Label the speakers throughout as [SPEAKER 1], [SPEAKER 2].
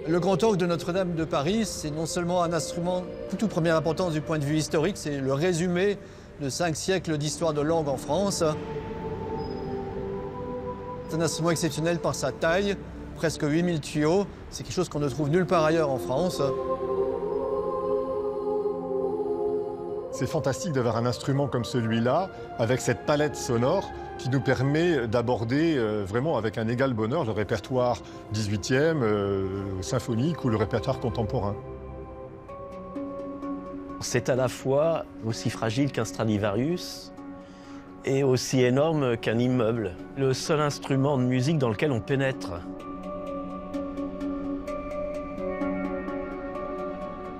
[SPEAKER 1] Le grand orgue de Notre-Dame de Paris, c'est non seulement un instrument de toute première importance du point de vue historique, c'est le résumé de 5 siècles d'histoire de l'orgue en France. C'est un instrument exceptionnel par sa taille, presque 8000 tuyaux. C'est quelque chose qu'on ne trouve nulle part ailleurs en France.
[SPEAKER 2] C'est fantastique d'avoir un instrument comme celui-là, avec cette palette sonore qui nous permet d'aborder vraiment avec un égal bonheur le répertoire 18e, symphonique ou le répertoire contemporain.
[SPEAKER 3] C'est à la fois aussi fragile qu'un Stradivarius et aussi énorme qu'un immeuble. Le seul instrument de musique dans lequel on pénètre.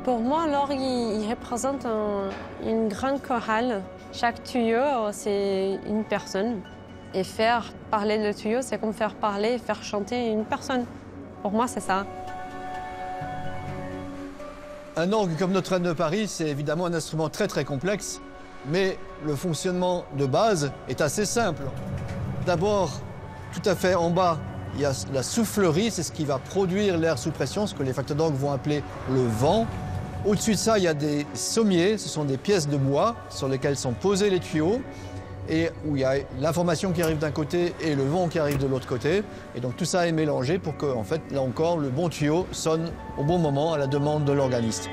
[SPEAKER 4] Pour moi, l'orgue, il représente une grande chorale. Chaque tuyau, c'est une personne. Et faire parler le tuyau, c'est comme faire parler et faire chanter une personne. Pour moi, c'est ça.
[SPEAKER 1] Un orgue comme Notre-Dame de Paris, c'est évidemment un instrument très très complexe, mais le fonctionnement de base est assez simple. D'abord, tout à fait en bas, il y a la soufflerie, c'est ce qui va produire l'air sous pression, ce que les facteurs d'orgue vont appeler le vent. Au-dessus de ça, il y a des sommiers, ce sont des pièces de bois sur lesquelles sont posés les tuyaux et où il y a l'information qui arrive d'un côté et le vent qui arrive de l'autre côté. Et donc tout ça est mélangé pour que, en fait, là encore, le bon tuyau sonne au bon moment à la demande de l'organiste.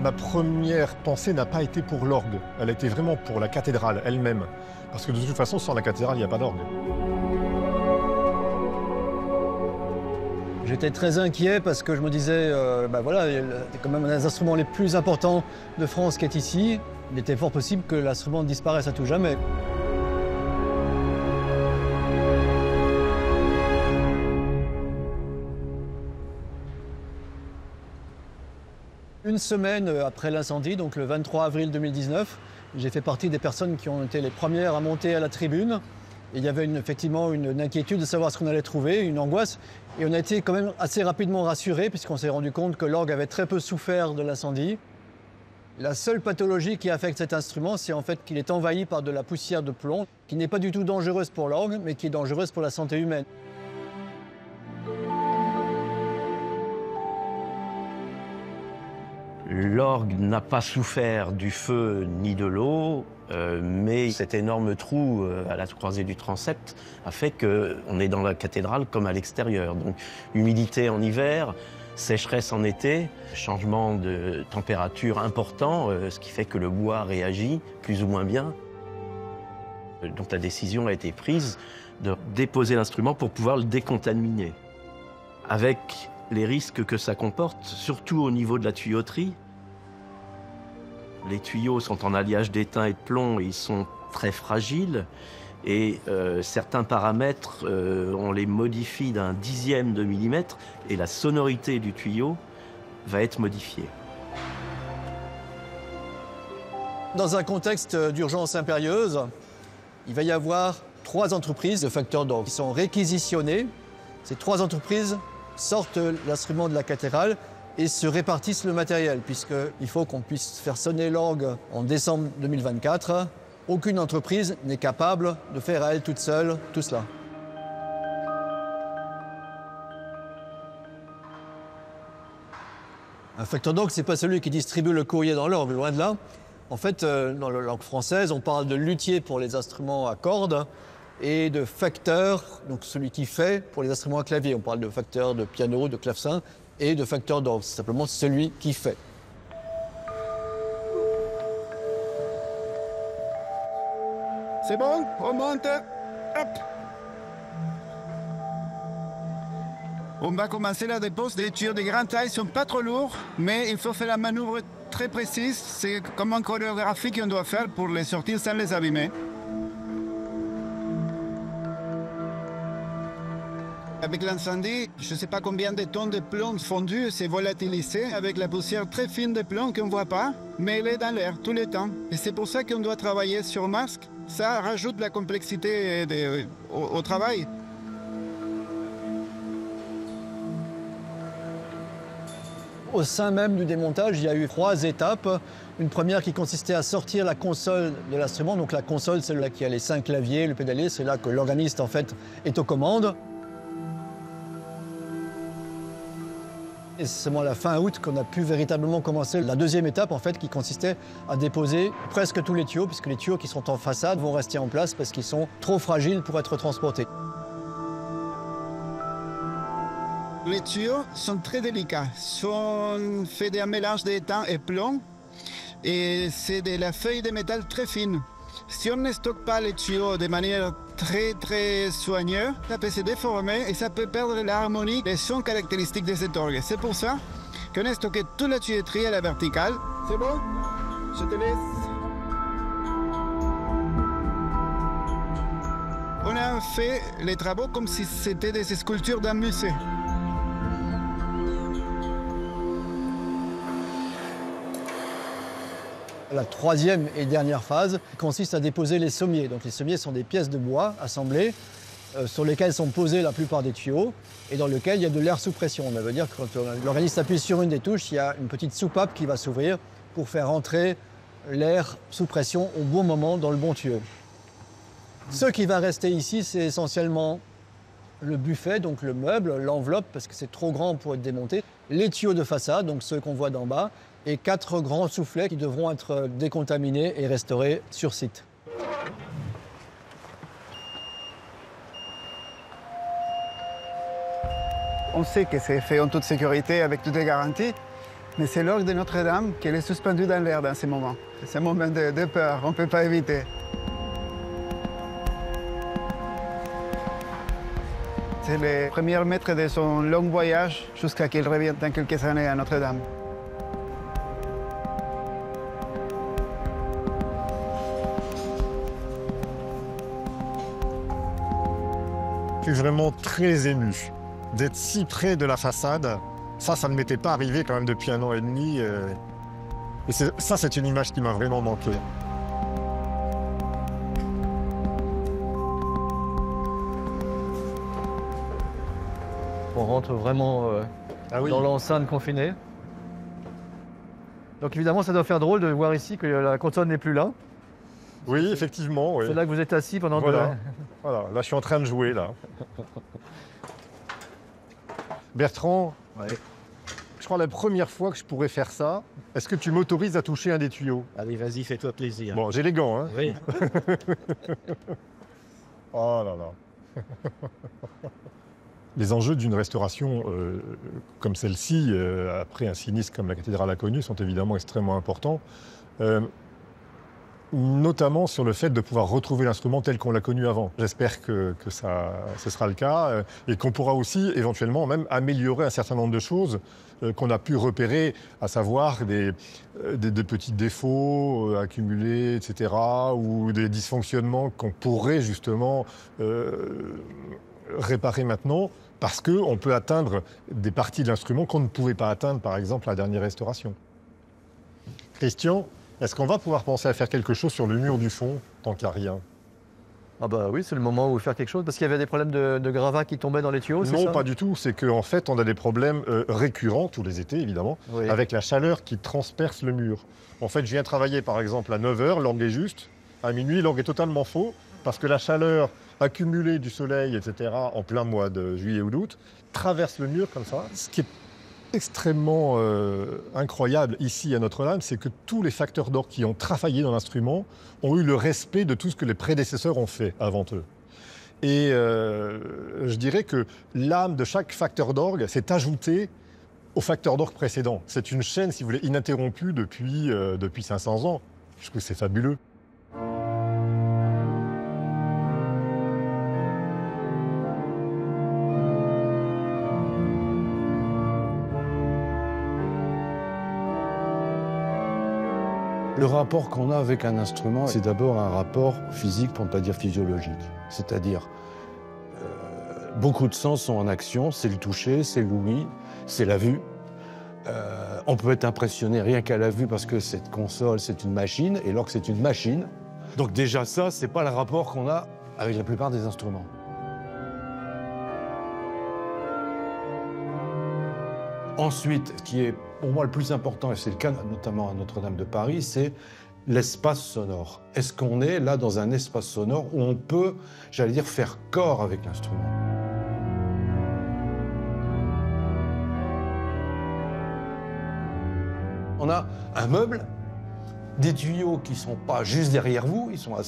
[SPEAKER 2] Ma première pensée n'a pas été pour l'orgue, elle a été vraiment pour la cathédrale elle-même. Parce que de toute façon, sans la cathédrale, il n'y a pas d'orgue.
[SPEAKER 1] J'étais très inquiet parce que je me disais, voilà, c'est quand même un des instruments les plus importants de France qui est ici. Il était fort possible que l'instrument disparaisse à tout jamais. Une semaine après l'incendie, donc le 23 avril 2019, j'ai fait partie des personnes qui ont été les premières à monter à la tribune. Et il y avait effectivement une inquiétude de savoir ce qu'on allait trouver, une angoisse. Et on a été quand même assez rapidement rassurés puisqu'on s'est rendu compte que l'orgue avait très peu souffert de l'incendie. La seule pathologie qui affecte cet instrument, c'est en fait qu'il est envahi par de la poussière de plomb, qui n'est pas du tout dangereuse pour l'orgue, mais qui est dangereuse pour la santé humaine.
[SPEAKER 3] L'orgue n'a pas souffert du feu ni de l'eau, mais cet énorme trou à la croisée du transept a fait qu'on est dans la cathédrale comme à l'extérieur. Donc humidité en hiver, sécheresse en été, changement de température important, ce qui fait que le bois réagit plus ou moins bien. Donc la décision a été prise de déposer l'instrument pour pouvoir le décontaminer. Avec les risques que ça comporte, surtout au niveau de la tuyauterie. Les tuyaux sont en alliage d'étain et de plomb et ils sont très fragiles. Et certains paramètres, on les modifie d'un dixième de millimètre et la sonorité du tuyau va être modifiée.
[SPEAKER 1] Dans un contexte d'urgence impérieuse, il va y avoir 3 entreprises de facteurs d'orgue qui sont réquisitionnées. Ces 3 entreprises sortent l'instrument de la cathédrale et se répartissent le matériel, puisqu'il faut qu'on puisse faire sonner l'orgue en décembre 2024. Aucune entreprise n'est capable de faire à elle toute seule tout cela. Un facteur d'orgue, ce n'est pas celui qui distribue le courrier dans l'orgue, loin de là. En fait, dans la langue française, on parle de luthier pour les instruments à cordes et de facteur, donc celui qui fait pour les instruments à clavier. On parle de facteur de piano, de clavecin et de facteur d'orgue. C'est simplement celui qui fait.
[SPEAKER 5] C'est bon, on monte. Hop. On va commencer la dépose. Les tuyaux de grande taille ne sont pas trop lourds, mais il faut faire la manœuvre très précise. C'est comme une chorégraphie qu'on doit faire pour les sortir sans les abîmer. Avec l'incendie, je ne sais pas combien de tonnes de plomb fondu s'est volatilisé avec la poussière très fine de plomb qu'on ne voit pas, mais elle est dans l'air tout le temps. Et c'est pour ça qu'on doit travailler sur masque. Ça rajoute de la complexité au travail.
[SPEAKER 1] Au sein même du démontage, il y a eu 3 étapes. Une première qui consistait à sortir la console de l'instrument. Donc la console, c'est là qui a les 5 claviers, le pédalier, c'est là que l'organiste en fait est aux commandes. Et c'est seulement à la fin août qu'on a pu véritablement commencer la deuxième étape en fait qui consistait à déposer presque tous les tuyaux, puisque les tuyaux qui sont en façade vont rester en place parce qu'ils sont trop fragiles pour être transportés.
[SPEAKER 5] Les tuyaux sont très délicats, sont faits d'un mélange d'étain et plomb et c'est de la feuille de métal très fine. Si on ne stocke pas les tuyaux de manière très soigneuse, ça peut se déformer et ça peut perdre l'harmonie des sons caractéristiques de cet orgue. C'est pour ça qu'on a stocké toute la tuyauterie à la verticale. C'est bon? Je te laisse. On a fait les travaux comme si c'était des sculptures d'un musée.
[SPEAKER 1] La troisième et dernière phase consiste à déposer les sommiers. Donc les sommiers sont des pièces de bois assemblées sur lesquelles sont posés la plupart des tuyaux et dans lesquels il y a de l'air sous pression. Ça veut dire que quand l'organiste appuie sur une des touches, il y a une petite soupape qui va s'ouvrir pour faire entrer l'air sous pression au bon moment dans le bon tuyau. Ce qui va rester ici, c'est essentiellement le buffet, donc le meuble, l'enveloppe, parce que c'est trop grand pour être démonté, les tuyaux de façade, donc ceux qu'on voit d'en bas, et 4 grands soufflets qui devront être décontaminés et restaurés sur site.
[SPEAKER 5] On sait que c'est fait en toute sécurité, avec toutes les garanties, mais c'est l'orgue de Notre-Dame qui est suspendu dans l'air dans ces moments. C'est un moment de peur, on ne peut pas éviter. C'est le premier mètre de son long voyage jusqu'à qu'il revienne dans quelques années à Notre-Dame.
[SPEAKER 2] Je suis vraiment très ému d'être si près de la façade. Ça ne m'était pas arrivé quand même depuis 1 an et demi. Et ça, c'est une image qui m'a vraiment manqué.
[SPEAKER 1] On rentre vraiment dans l'enceinte confinée. Donc évidemment, ça doit faire drôle de voir ici que la console n'est plus là.
[SPEAKER 2] Oui, effectivement. Oui.
[SPEAKER 1] C'est là que vous êtes assis pendant
[SPEAKER 2] Voilà, là, je suis en train de jouer, là. Bertrand, je crois la première fois que je pourrais faire ça, est-ce que tu m'autorises à toucher un des tuyaux?
[SPEAKER 3] Allez, vas-y, fais-toi plaisir.
[SPEAKER 2] Bon, j'ai les gants, hein.
[SPEAKER 3] Oui.
[SPEAKER 2] Oh là là. Les enjeux d'une restauration comme celle-ci, après un sinistre comme la cathédrale a connu, sont évidemment extrêmement importants. Notamment sur le fait de pouvoir retrouver l'instrument tel qu'on l'a connu avant. J'espère que ce sera le cas et qu'on pourra aussi éventuellement même améliorer un certain nombre de choses qu'on a pu repérer, à savoir des petits défauts accumulés, etc., ou des dysfonctionnements qu'on pourrait justement réparer maintenant parce qu'on peut atteindre des parties de l'instrument qu'on ne pouvait pas atteindre, par exemple, à la dernière restauration. Christian, est-ce qu'on va pouvoir penser à faire quelque chose sur le mur du fond, tant qu'il n'y a rien?
[SPEAKER 1] Ah bah oui, c'est le moment où faire quelque chose, parce qu'il y avait des problèmes de gravats qui tombaient dans les tuyaux, c'est ça?
[SPEAKER 2] Non, pas du tout. C'est qu'en fait, on a des problèmes récurrents, tous les étés évidemment,
[SPEAKER 1] Oui.
[SPEAKER 2] avec la chaleur qui transperce le mur. En fait, je viens travailler par exemple à 9 h, l'orgue est juste. À minuit, l'orgue est totalement faux, parce que la chaleur accumulée du soleil, etc., en plein mois de juillet ou d'août, traverse le mur comme ça. Ce qui est extrêmement incroyable ici à Notre-Dame, c'est que tous les facteurs d'orgue qui ont travaillé dans l'instrument ont eu le respect de tout ce que les prédécesseurs ont fait avant eux. Et je dirais que l'âme de chaque facteur d'orgue s'est ajoutée au facteur d'orgue précédent. C'est une chaîne, si vous voulez, ininterrompue depuis 500 ans. Je trouve que c'est fabuleux.
[SPEAKER 6] Le rapport qu'on a avec un instrument, c'est d'abord un rapport physique, pour ne pas dire physiologique. C'est-à-dire, beaucoup de sens sont en action, c'est le toucher, c'est l'ouïe, c'est la vue. On peut être impressionné rien qu'à la vue parce que cette console, c'est une machine, et l'orgue, c'est une machine. Donc déjà ça, c'est pas le rapport qu'on a avec la plupart des instruments. Ensuite, ce qui est pour moi le plus important, et c'est le cas notamment à Notre-Dame de Paris, c'est l'espace sonore. Est-ce qu'on est là dans un espace sonore où on peut, j'allais dire, faire corps avec l'instrument? On a un meuble, des tuyaux qui ne sont pas juste derrière vous, ils sont à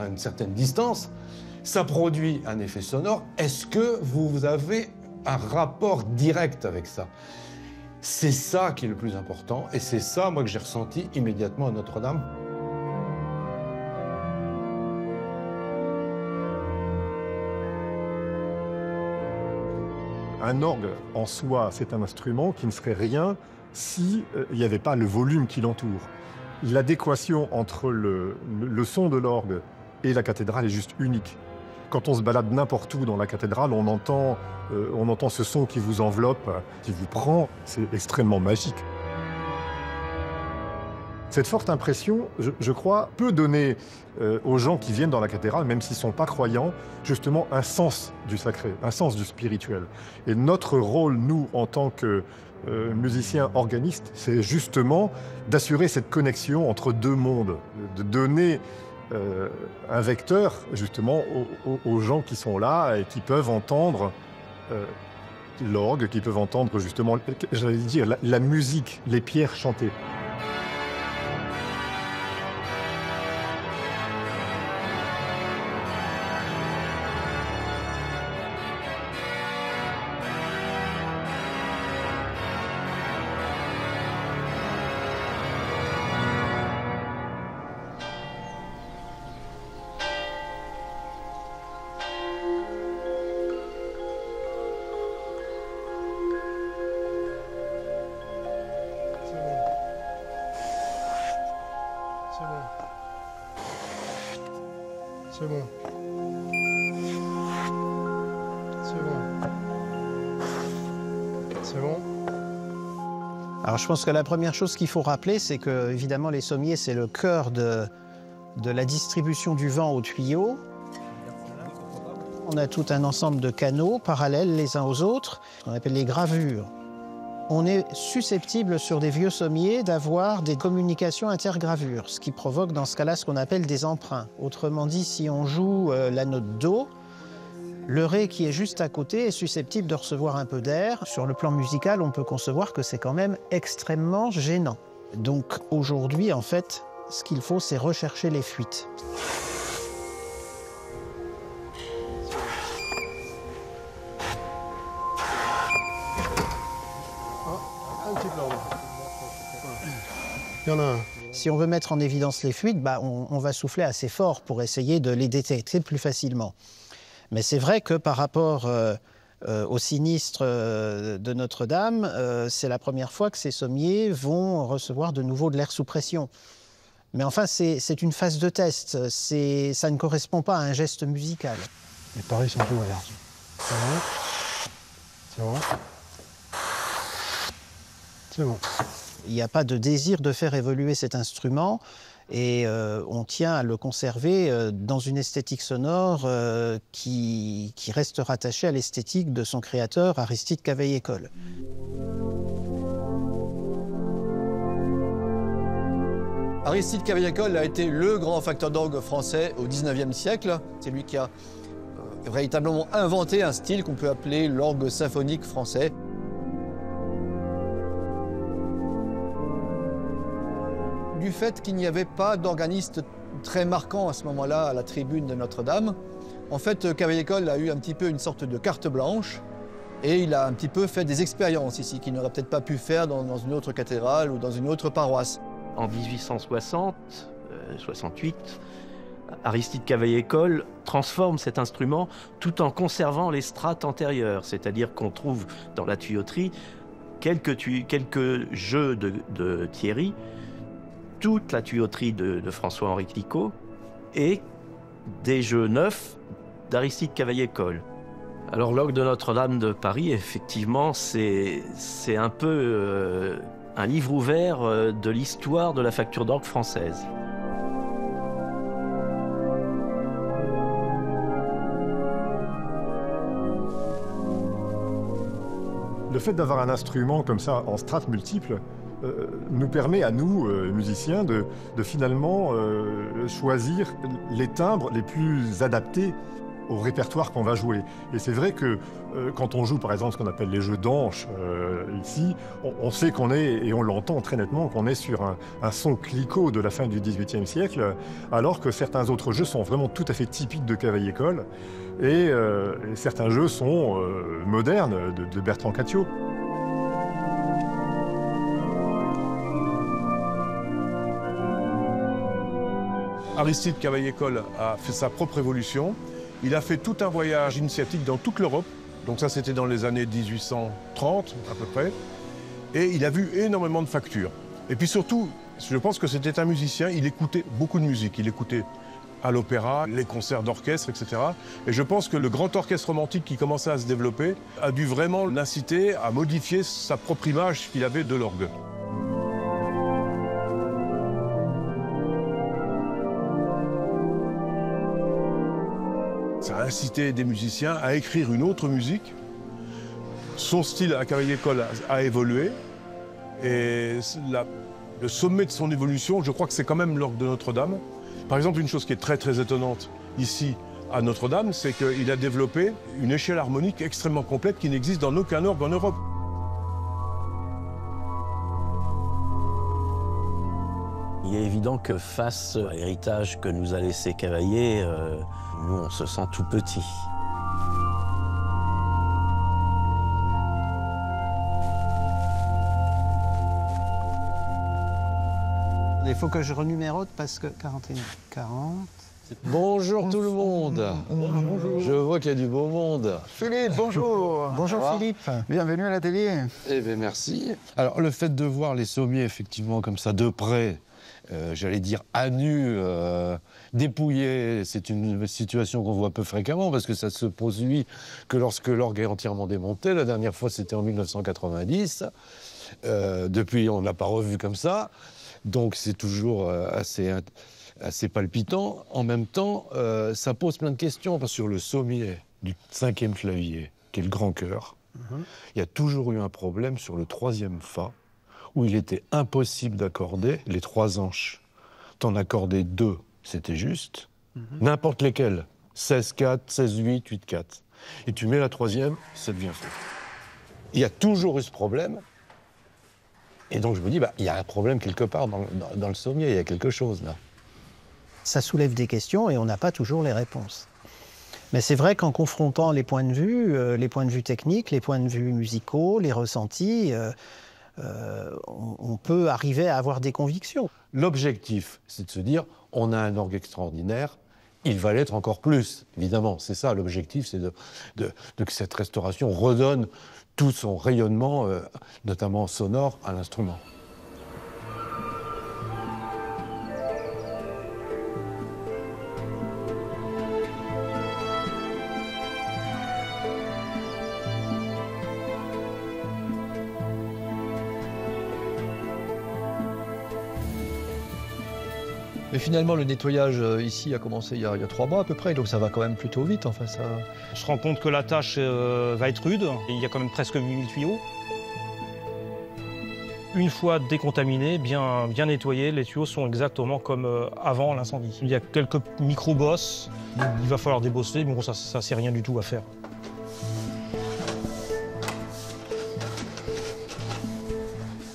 [SPEAKER 6] une certaine distance. Ça produit un effet sonore. Est-ce que vous avez un rapport direct avec ça? C'est ça qui est le plus important, et c'est ça, moi, que j'ai ressenti immédiatement à Notre-Dame.
[SPEAKER 2] Un orgue, en soi, c'est un instrument qui ne serait rien s'il n'y avait pas le volume qui l'entoure. L'adéquation entre le son de l'orgue et la cathédrale est juste unique. Quand on se balade n'importe où dans la cathédrale, on entend ce son qui vous enveloppe, qui vous prend. C'est extrêmement magique. Cette forte impression, je crois, peut donner aux gens qui viennent dans la cathédrale, même s'ils ne sont pas croyants, justement un sens du sacré, un sens du spirituel. Et notre rôle, nous, en tant que musiciens organistes, c'est justement d'assurer cette connexion entre deux mondes, de donner un vecteur, justement, aux gens qui sont là et qui peuvent entendre l'orgue, qui peuvent entendre, justement, j'allais dire, la musique, les pierres chantées.
[SPEAKER 7] C'est bon. C'est bon. C'est bon.
[SPEAKER 8] Alors je pense que la première chose qu'il faut rappeler, c'est que évidemment les sommiers, c'est le cœur de la distribution du vent au tuyau. On a tout un ensemble de canaux parallèles les uns aux autres, qu'on appelle les gravures. On est susceptible sur des vieux sommiers d'avoir des communications intergravures, ce qui provoque dans ce cas-là ce qu'on appelle des emprunts. Autrement dit, si on joue la note Do, le Ré qui est juste à côté est susceptible de recevoir un peu d'air. Sur le plan musical, on peut concevoir que c'est quand même extrêmement gênant. Donc aujourd'hui, en fait, ce qu'il faut, c'est rechercher les fuites.
[SPEAKER 7] Il y en a un.
[SPEAKER 8] Si on veut mettre en évidence les fuites, on va souffler assez fort pour essayer de les détecter plus facilement. Mais c'est vrai que par rapport au sinistre de Notre-Dame, c'est la première fois que ces sommiers vont recevoir de nouveau de l'air sous pression. Mais enfin, c'est une phase de test. Ça ne correspond pas à un geste musical.
[SPEAKER 7] Et pareil, c'est un peu regarde. C'est bon. C'est bon. C'est bon.
[SPEAKER 8] Il n'y a pas de désir de faire évoluer cet instrument et on tient à le conserver dans une esthétique sonore qui reste rattachée à l'esthétique de son créateur, Aristide Cavaillé-Coll.
[SPEAKER 1] Aristide Cavaillé-Coll a été le grand facteur d'orgue français au XIXe siècle. C'est lui qui a véritablement inventé un style qu'on peut appeler l'orgue symphonique français. Du fait qu'il n'y avait pas d'organiste très marquant à ce moment-là à la tribune de Notre-Dame, en fait, Cavaillé-Coll a eu un petit peu une sorte de carte blanche et il a un petit peu fait des expériences ici qu'il n'aurait peut-être pas pu faire dans une autre cathédrale ou dans une autre paroisse.
[SPEAKER 3] En 1868, Aristide Cavaillé-Coll transforme cet instrument tout en conservant les strates antérieures, c'est-à-dire qu'on trouve dans la tuyauterie quelques jeux de Thierry, toute la tuyauterie de François-Henri Clicquot et des jeux neufs d'Aristide Cavaillé-Coll. Alors l'orgue de Notre-Dame de Paris, effectivement, c'est un peu un livre ouvert de l'histoire de la facture d'orgue française.
[SPEAKER 2] Le fait d'avoir un instrument comme ça en strates multiples nous permet à nous, musiciens, de finalement choisir les timbres les plus adaptés au répertoire qu'on va jouer. Et c'est vrai que quand on joue par exemple ce qu'on appelle les jeux d'anches ici, on sait qu'on est, et on l'entend très nettement, qu'on est sur un son cliquot de la fin du XVIIIe siècle, alors que certains autres jeux sont vraiment tout à fait typiques de Cavaillé-Coll, et certains jeux sont modernes de Bertrand Cattiot.
[SPEAKER 9] Aristide Cavaillé-Coll a fait sa propre évolution. Il a fait tout un voyage initiatique dans toute l'Europe. Donc ça, c'était dans les années 1830 à peu près. Et il a vu énormément de factures. Et puis surtout, je pense que c'était un musicien, il écoutait beaucoup de musique. Il écoutait à l'opéra, les concerts d'orchestre, etc. Et je pense que le grand orchestre romantique qui commençait à se développer a dû vraiment l'inciter à modifier sa propre image qu'il avait de l'orgue. Ça a incité des musiciens à écrire une autre musique. Son style à Cavaillé-Coll a évolué. Et le sommet de son évolution, je crois que c'est quand même l'orgue de Notre-Dame. Par exemple, une chose qui est très très étonnante ici à Notre-Dame, c'est qu'il a développé une échelle harmonique extrêmement complète qui n'existe dans aucun orgue en Europe.
[SPEAKER 3] Il est évident que face à l'héritage que nous a laissé Cavaillé, nous, on se sent tout petit.
[SPEAKER 8] Il faut que je renumérote parce que 41, 40...
[SPEAKER 6] Bonjour tout le monde. Bonjour. Je vois qu'il y a du beau monde.
[SPEAKER 5] Philippe, bonjour.
[SPEAKER 8] Bonjour Philippe.
[SPEAKER 5] Bienvenue à l'atelier.
[SPEAKER 6] Eh bien, merci. Alors, le fait de voir les sommiers, effectivement, comme ça, de près, j'allais dire à nu, dépouillés, c'est une situation qu'on voit peu fréquemment, parce que ça se produit que lorsque l'orgue est entièrement démonté. La dernière fois, c'était en 1990. Depuis, on n'a pas revu comme ça. Donc, c'est toujours assez palpitant. En même temps, ça pose plein de questions, parce que sur le sommier du 5e clavier, qui est le grand chœur, il y a toujours eu un problème sur le 3e fa, où il était impossible d'accorder les 3 anches. T'en accordais 2, c'était juste. N'importe lesquels. 16-4, 16-8, 8-4. Et tu mets la 3e, ça devient faux. Il y a toujours eu ce problème. Et donc je me dis, il y a un problème quelque part dans le sommier, il y a quelque chose là.
[SPEAKER 8] Ça soulève des questions et on n'a pas toujours les réponses. Mais c'est vrai qu'en confrontant les points de vue techniques, les points de vue musicaux, les ressentis, on peut arriver à avoir des convictions.
[SPEAKER 6] L'objectif, c'est de se dire, on a un orgue extraordinaire, il va l'être encore plus, évidemment. C'est ça, l'objectif, c'est que cette restauration redonne tout son rayonnement, notamment sonore, à l'instrument.
[SPEAKER 1] Mais finalement, le nettoyage ici a commencé il y a 3 mois à peu près, donc ça va quand même plutôt vite. Enfin, ça...
[SPEAKER 10] On se rend compte que la tâche va être rude. Il y a quand même presque 8000 tuyaux. Une fois décontaminés, bien nettoyés, les tuyaux sont exactement comme avant l'incendie. Il y a quelques micro-bosses, il va falloir débosser, mais bon, ça c'est rien du tout à faire.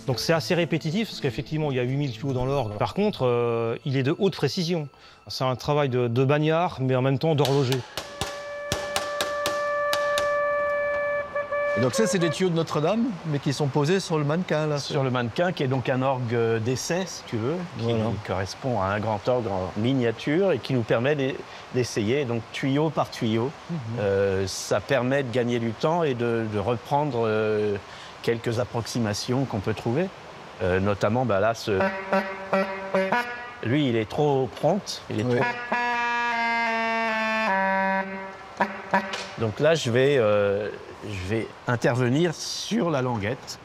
[SPEAKER 10] Donc c'est assez répétitif, parce qu'effectivement, il y a 8000 tuyaux dans l'orgue. Par contre, il est de haute précision. C'est un travail de bagnard, mais en même temps d'horloger.
[SPEAKER 1] Et donc ça, c'est des tuyaux de Notre-Dame, mais qui sont posés sur le mannequin, là.
[SPEAKER 3] Sur le mannequin, qui est donc un orgue d'essai, si tu veux, qui correspond à un grand orgue en miniature et qui nous permet d'essayer, donc tuyau par tuyau. Ça permet de gagner du temps et de reprendre quelques approximations qu'on peut trouver. Notamment, là, lui, il est trop prompt. Il est trop... Donc là, je vais intervenir sur la languette.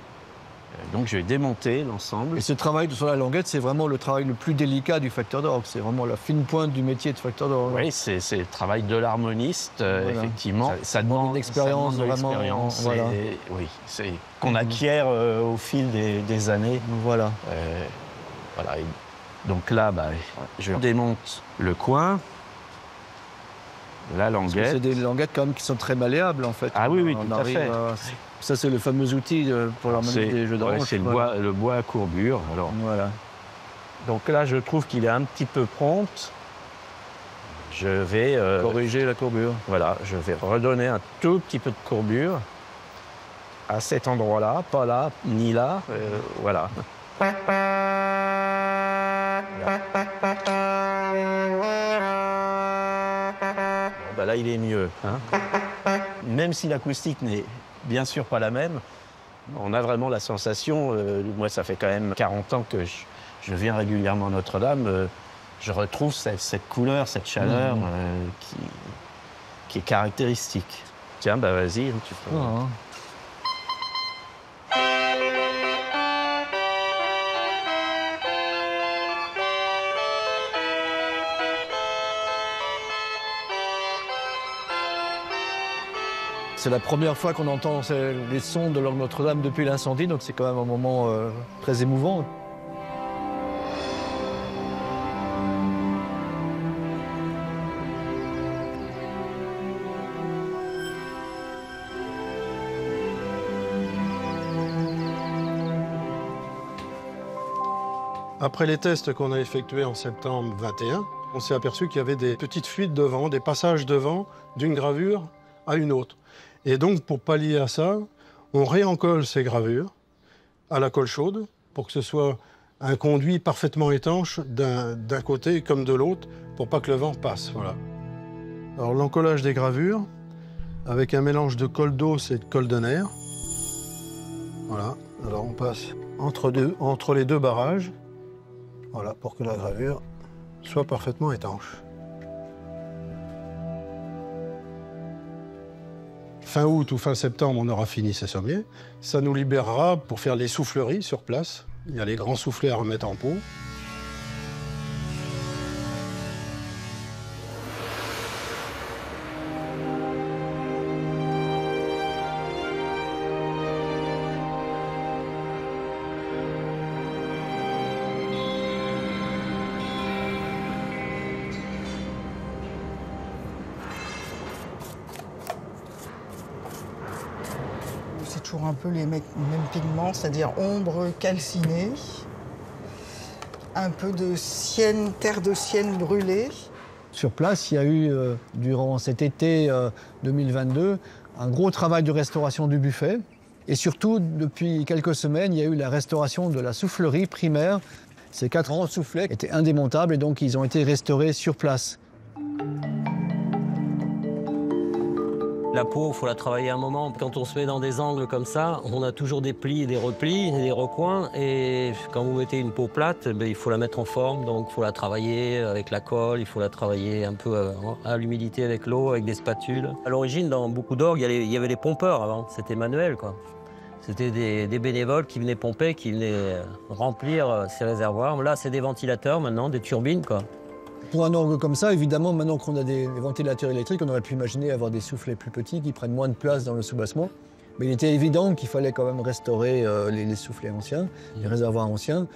[SPEAKER 3] Donc je vais démonter l'ensemble.
[SPEAKER 1] Et ce travail sur la languette, c'est vraiment le travail le plus délicat du facteur d'orgue. C'est vraiment la fine pointe du métier de facteur d'orgue.
[SPEAKER 3] Oui, c'est le travail de l'harmoniste, voilà. Effectivement. Ça demande
[SPEAKER 1] une expérience vraiment.
[SPEAKER 3] Voilà. Oui, c'est qu'on acquiert au fil des années.
[SPEAKER 1] Voilà.
[SPEAKER 3] Voilà. Et donc là, je démonte le coin, la languette.
[SPEAKER 1] C'est des languettes quand même qui sont très malléables en fait.
[SPEAKER 3] Ah oui, tout à fait.
[SPEAKER 1] Ça, c'est le fameux outil pour l'harmonie des jeux de hanches.
[SPEAKER 3] C'est le bois à courbure. Alors.
[SPEAKER 1] Voilà.
[SPEAKER 3] Donc là, je trouve qu'il est un petit peu prompt. Je vais
[SPEAKER 1] corriger la courbure.
[SPEAKER 3] Voilà, je vais redonner un tout petit peu de courbure à cet endroit-là, pas là, ni là. Voilà. Bon, là, il est mieux. Hein. Même si l'acoustique n'est bien sûr pas la même, on a vraiment la sensation, moi ça fait quand même 40 ans que je viens régulièrement à Notre-Dame, je retrouve cette couleur, cette chaleur qui est caractéristique. Tiens, vas-y, tu peux...
[SPEAKER 1] C'est la première fois qu'on entend les sons de l'orgue Notre-Dame depuis l'incendie, donc c'est quand même un moment très émouvant.
[SPEAKER 7] Après les tests qu'on a effectués en septembre 21, on s'est aperçu qu'il y avait des petites fuites de vent, des passages de vent d'une gravure à une autre. Et donc, pour pallier à ça, on réencolle ces gravures à la colle chaude pour que ce soit un conduit parfaitement étanche d'un côté comme de l'autre pour pas que le vent passe. Voilà. Alors, l'encollage des gravures avec un mélange de colle d'os et de colle de nerf. Voilà. Alors, on passe entre les deux barrages. Voilà, pour que la gravure soit parfaitement étanche. Fin août ou fin septembre, on aura fini ces sommiers. Ça nous libérera pour faire les souffleries sur place. Il y a les grands soufflets à remettre en pot.
[SPEAKER 11] C'est toujours un peu les mêmes pigments, c'est-à-dire ombre calcinée, un peu de sienne, terre de sienne brûlée.
[SPEAKER 1] Sur place, il y a eu, durant cet été 2022, un gros travail de restauration du buffet. Et surtout, depuis quelques semaines, il y a eu la restauration de la soufflerie primaire. Ces 4 grands soufflets étaient indémontables et donc ils ont été restaurés sur place.
[SPEAKER 12] La peau, il faut la travailler un moment. Quand on se met dans des angles comme ça, on a toujours des plis et des replis, des recoins. Et quand vous mettez une peau plate, il faut la mettre en forme. Donc il faut la travailler avec la colle, il faut la travailler un peu à l'humidité avec l'eau, avec des spatules. À l'origine, dans beaucoup d'orgues, il y avait des pompeurs avant. C'était manuel, quoi. C'était des bénévoles qui venaient pomper, qui venaient remplir ces réservoirs. Là, c'est des ventilateurs maintenant, des turbines, quoi.
[SPEAKER 1] Pour un orgue comme ça, évidemment, maintenant qu'on a des ventilateurs électriques, on aurait pu imaginer avoir des soufflets plus petits qui prennent moins de place dans le soubassement. Mais il était évident qu'il fallait quand même restaurer les soufflets anciens, les réservoirs anciens,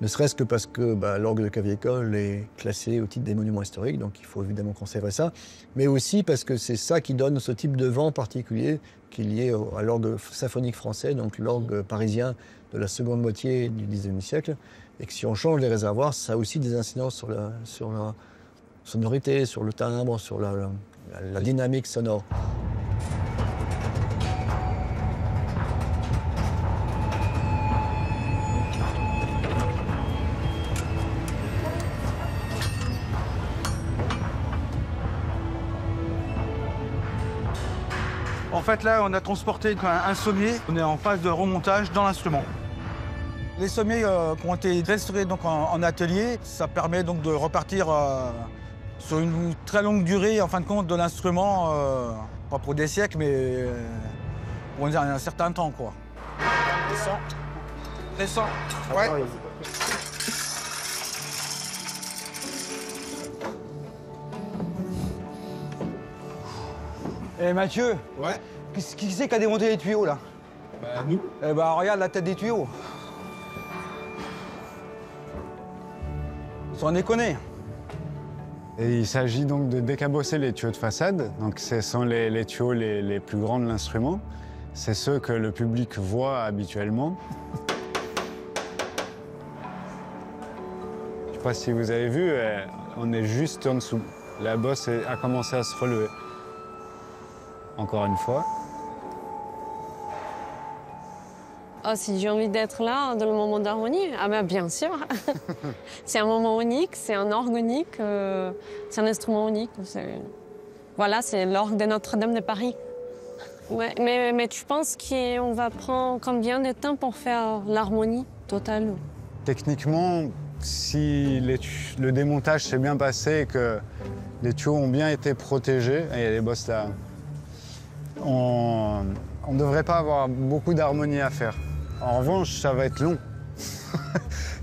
[SPEAKER 1] ne serait-ce que parce que l'orgue de Cavieécole est classé au titre des monuments historiques, donc il faut évidemment conserver ça, mais aussi parce que c'est ça qui donne ce type de vent particulier qui est lié à l'orgue symphonique français, donc l'orgue parisien de la seconde moitié du XIXe siècle, et que si on change les réservoirs, ça a aussi des incidences sur la sonorité, sur le timbre, sur la dynamique sonore.
[SPEAKER 13] En fait, là, on a transporté un sommier. On est en phase de remontage dans l'instrument. Les sommiers qui ont été restaurés donc, en atelier, ça permet donc de repartir sur une très longue durée, en fin de compte, de l'instrument, pas pour des siècles, mais pour dire un certain temps, quoi. Descends. Ouais.
[SPEAKER 14] Eh Mathieu.
[SPEAKER 13] Ouais.
[SPEAKER 14] Qui c'est qui a démonté les tuyaux là?
[SPEAKER 13] Bah nous.
[SPEAKER 14] Eh bah regarde la tête des tuyaux. Sans déconner.
[SPEAKER 15] Et il s'agit donc de décabosser les tuyaux de façade. Donc ce sont les tuyaux les plus grands de l'instrument. C'est ceux que le public voit habituellement. Je ne sais pas si vous avez vu, on est juste en dessous. La bosse a commencé à se relever. Encore une fois.
[SPEAKER 4] Oh, si j'ai envie d'être là dans le moment d'harmonie, ah ben bien sûr. C'est un moment unique, c'est un orgue unique, c'est un instrument unique. Voilà, c'est l'orgue de Notre-Dame de Paris. Ouais, mais tu penses qu'on va prendre combien de temps pour faire l'harmonie totale?
[SPEAKER 15] Techniquement, si le démontage s'est bien passé et que les tuyaux ont bien été protégés, et il y a les bosses là, on ne devrait pas avoir beaucoup d'harmonie à faire. En revanche, ça va être long.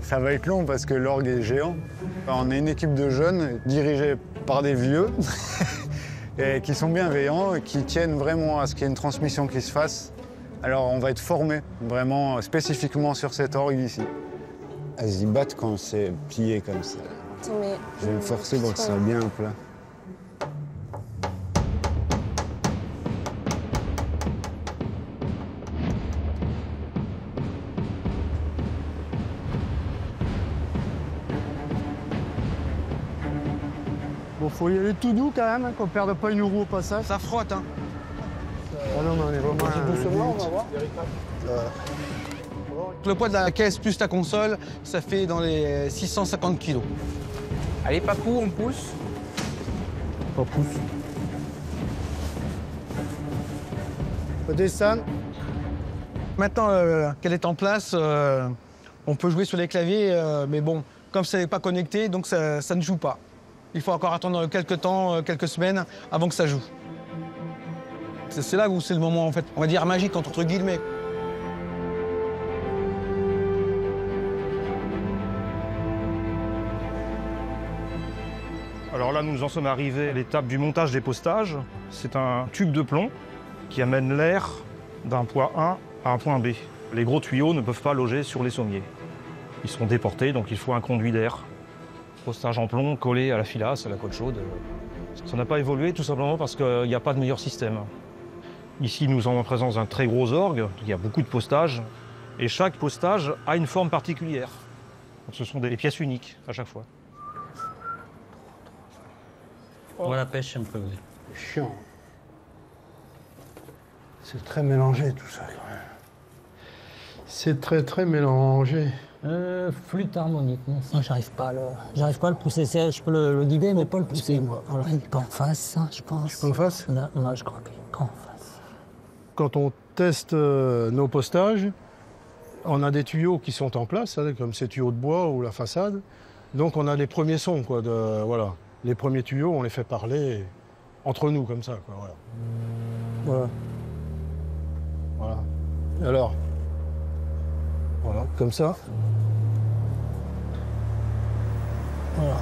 [SPEAKER 15] Ça va être long parce que l'orgue est géant. On est une équipe de jeunes dirigés par des vieux et qui sont bienveillants et qui tiennent vraiment à ce qu'il y ait une transmission qui se fasse. Alors on va être formés vraiment spécifiquement sur cet orgue ici. Elles y battent quand c'est plié comme ça. Je vais me forcer pour que ça soit bien plat.
[SPEAKER 14] Bon, faut y aller tout doux quand même, qu'on perde pas une roue au passage. Ça frotte, hein. Oh non, mais on est vraiment doucement, on va voir.
[SPEAKER 13] Le poids de la caisse plus la console, ça fait dans les 650 kilos. Allez, Papou, on pousse.
[SPEAKER 14] On pousse. Faut descendre.
[SPEAKER 13] Maintenant qu'elle est en place, on peut jouer sur les claviers, mais bon, comme ça n'est pas connecté, donc ça ne joue pas. Il faut encore attendre quelques temps, quelques semaines, avant que ça joue. C'est là où c'est le moment, en fait, on va dire magique, entre guillemets.
[SPEAKER 10] Alors là, nous en sommes arrivés à l'étape du montage des postages. C'est un tube de plomb qui amène l'air d'un point A à un point B. Les gros tuyaux ne peuvent pas loger sur les sommiers. Ils seront déportés, donc il faut un conduit d'air. Postage en plomb collé à la filasse, à la colle chaude. Ça n'a pas évolué tout simplement parce qu'il n'y a pas de meilleur système. Ici, nous sommes en présence d'un très gros orgue, il y a beaucoup de postages, et chaque postage a une forme particulière. Donc, ce sont des pièces uniques à chaque fois.
[SPEAKER 12] On la pêche un peu.
[SPEAKER 14] C'est chiant. C'est très mélangé tout ça quand même. C'est très mélangé.
[SPEAKER 12] Flûte harmonique. Non, j'arrive pas à le pousser. Je peux le guider, mais pas le pousser. Voilà, il est pas en face, je pense.
[SPEAKER 14] Pas en face?
[SPEAKER 12] Non, je crois qu'il est pas en face.
[SPEAKER 7] Quand on teste nos postages, on a des tuyaux qui sont en place, hein, comme ces tuyaux de bois ou la façade. Donc on a les premiers sons, quoi. Voilà. Les premiers tuyaux, on les fait parler entre nous, comme ça, quoi. Voilà. Voilà. Et alors, voilà, comme ça.
[SPEAKER 12] Voilà.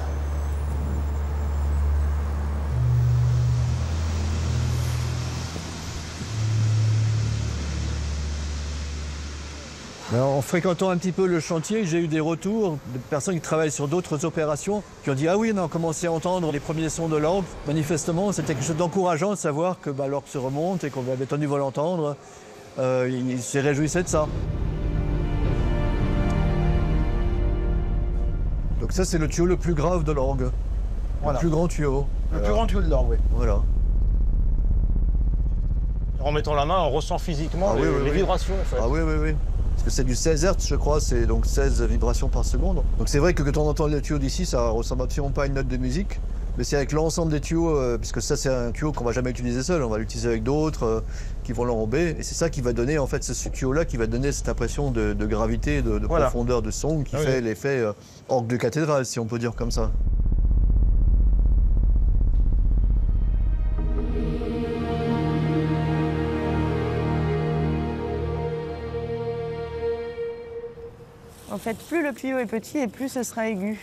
[SPEAKER 1] En fréquentant un petit peu le chantier, j'ai eu des retours de personnes qui travaillent sur d'autres opérations qui ont dit « Ah oui, on a commencé à entendre les premiers sons de l'orgue ». Manifestement, c'était quelque chose d'encourageant de savoir que l'orgue se remonte et qu'on avait tenu à l'entendre. Ils se réjouissaient de ça. Donc ça, c'est le tuyau le plus grave de l'orgue. Voilà. Le plus grand tuyau.
[SPEAKER 13] Le plus grand tuyau de l'orgue, oui.
[SPEAKER 1] Voilà.
[SPEAKER 10] En mettant la main, on ressent physiquement les vibrations, en fait.
[SPEAKER 1] Ah oui. Parce que c'est du 16 Hz, je crois, c'est donc 16 vibrations par seconde. Donc c'est vrai que quand on entend le tuyau d'ici, ça ressemble absolument pas à une note de musique. Mais c'est avec l'ensemble des tuyaux, puisque ça c'est un tuyau qu'on va jamais utiliser seul, on va l'utiliser avec d'autres qui vont l'enrober. Et c'est ça qui va donner, en fait, ce tuyau-là qui va donner cette impression de gravité, de profondeur de son qui fait l'effet orgue de cathédrale, si on peut dire comme ça.
[SPEAKER 16] En fait, plus le tuyau est petit et plus ce sera aigu.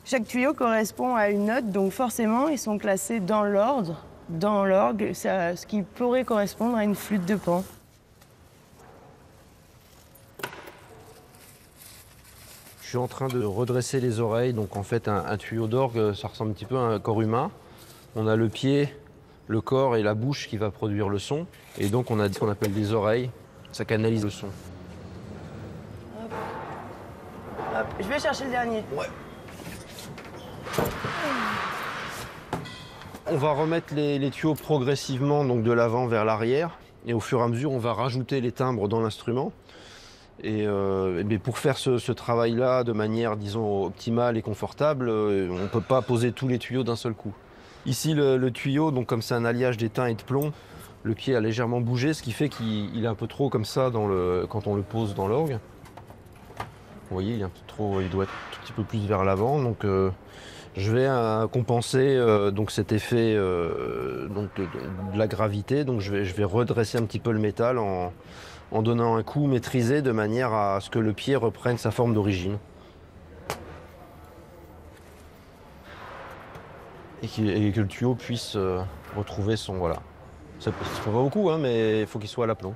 [SPEAKER 16] Chaque tuyau correspond à une note, donc forcément, ils sont classés dans l'ordre, dans l'orgue, ce qui pourrait correspondre à une flûte de Pan.
[SPEAKER 12] Je suis en train de redresser les oreilles, donc en fait, un tuyau d'orgue, ça ressemble un petit peu à un corps humain. On a le pied, le corps et la bouche qui va produire le son. Et donc, on a ce qu'on appelle des oreilles, ça canalise le son.
[SPEAKER 16] Hop, je vais chercher le dernier.
[SPEAKER 12] Ouais. On va remettre les tuyaux progressivement donc de l'avant vers l'arrière. Et au fur et à mesure, on va rajouter les timbres dans l'instrument. Et pour faire ce travail-là de manière, disons, optimale et confortable, on ne peut pas poser tous les tuyaux d'un seul coup. Ici, le tuyau, donc comme c'est un alliage d'étain et de plomb, le pied a légèrement bougé, ce qui fait qu'il est un peu trop comme ça quand on le pose dans l'orgue. Vous voyez, il est un peu trop, il doit être un tout petit peu plus vers l'avant. Donc, je vais compenser donc cet effet donc de la gravité. Donc, je vais redresser un petit peu le métal en donnant un coup maîtrisé de manière à ce que le pied reprenne sa forme d'origine. Et que le tuyau puisse retrouver son... Voilà. Ça ne fait pas beaucoup, hein, mais il faut qu'il soit à l'aplomb.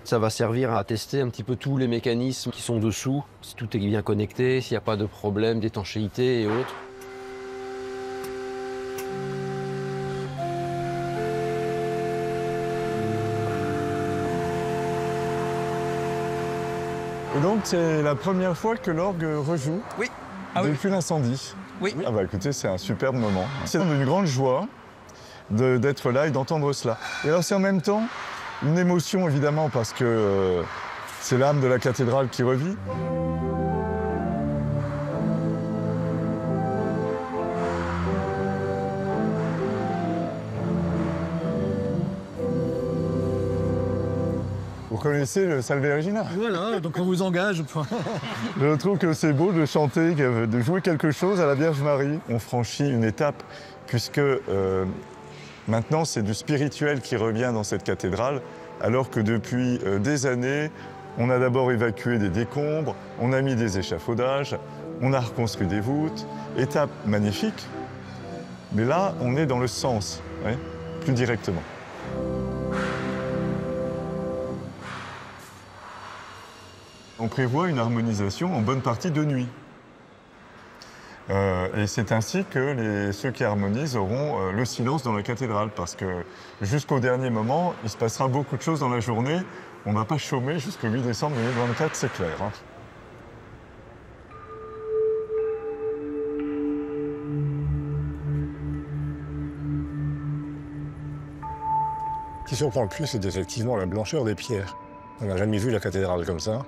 [SPEAKER 12] Ça va servir à tester un petit peu tous les mécanismes qui sont dessous, si tout est bien connecté, s'il n'y a pas de problème d'étanchéité et autres.
[SPEAKER 15] Et donc, c'est la première fois que l'orgue rejoue depuis l'incendie.
[SPEAKER 17] Oui.
[SPEAKER 15] Ah bah écoutez, c'est un superbe moment. C'est une grande joie d'être là et d'entendre cela. Et alors, c'est en même temps une émotion, évidemment, parce que c'est l'âme de la cathédrale qui revit. Vous connaissez le Salve Regina?
[SPEAKER 1] Voilà, donc on vous engage.
[SPEAKER 15] Je trouve que c'est beau de chanter, de jouer quelque chose à la Vierge Marie. On franchit une étape, puisque maintenant c'est du spirituel qui revient dans cette cathédrale, alors que depuis des années, on a d'abord évacué des décombres, on a mis des échafaudages, on a reconstruit des voûtes. Étape magnifique, mais là, on est dans le sens, plus directement. On prévoit une harmonisation en bonne partie de nuit. Et c'est ainsi que ceux qui harmonisent auront le silence dans la cathédrale, parce que jusqu'au dernier moment, il se passera beaucoup de choses dans la journée. On ne va pas chômer jusqu'au 8 décembre 2024, c'est clair.
[SPEAKER 2] Ce qui surprend le plus, c'est effectivement la blancheur des pierres. On n'a jamais vu la cathédrale comme ça,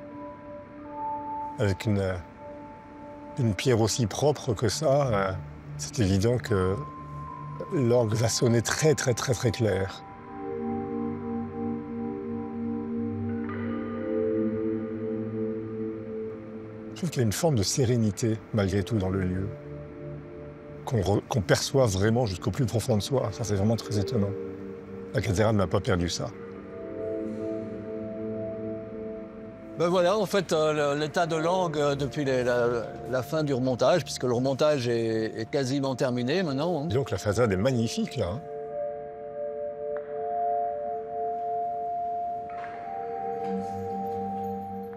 [SPEAKER 2] avec une pierre aussi propre que ça. C'est évident que l'orgue va sonner très très très très clair. Je trouve qu'il y a une forme de sérénité malgré tout dans le lieu, qu'on perçoit vraiment jusqu'au plus profond de soi. Ça, c'est vraiment très étonnant. La cathédrale n'a pas perdu ça.
[SPEAKER 1] Ben voilà, en fait, l'état de l'orgue depuis la fin du remontage, puisque le remontage est quasiment terminé maintenant.
[SPEAKER 2] Et donc la façade est magnifique, là.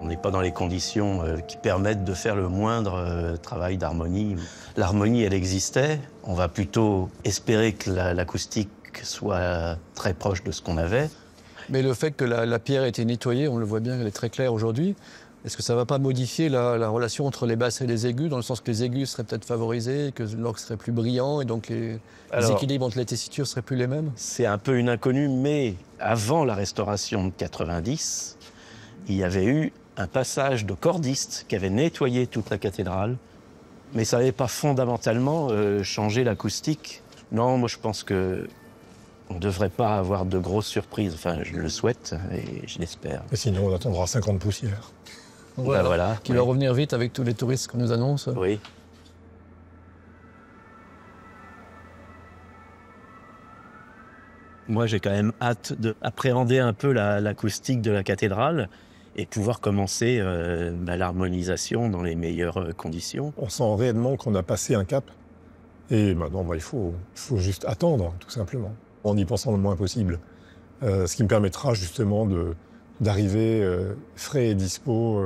[SPEAKER 3] On n'est pas dans les conditions qui permettent de faire le moindre travail d'harmonie. L'harmonie, elle existait. On va plutôt espérer que l'acoustique soit très proche de ce qu'on avait.
[SPEAKER 1] Mais le fait que la pierre ait été nettoyée, on le voit bien, elle est très claire aujourd'hui. Est-ce que ça ne va pas modifier la relation entre les basses et les aigus, dans le sens que les aigus seraient peut-être favorisés, que l'orgue serait plus brillant, et donc les équilibres entre les tessitures seraient plus les mêmes?
[SPEAKER 3] C'est un peu une inconnue, mais avant la restauration de 90, il y avait eu un passage de cordiste qui avait nettoyé toute la cathédrale, mais ça n'avait pas fondamentalement changé l'acoustique. Non, moi je pense que on ne devrait pas avoir de grosses surprises. Enfin, je le souhaite et je l'espère.
[SPEAKER 2] Et sinon, on attendra 50 poussières.
[SPEAKER 1] Voilà. Qui va revenir vite avec tous les touristes qu'on nous annonce.
[SPEAKER 3] Oui. Moi, j'ai quand même hâte d'appréhender un peu l'acoustique de la cathédrale et pouvoir commencer l'harmonisation dans les meilleures conditions.
[SPEAKER 2] On sent réellement qu'on a passé un cap et maintenant il faut juste attendre tout simplement, en y pensant le moins possible. Ce qui me permettra justement d'arriver frais et dispo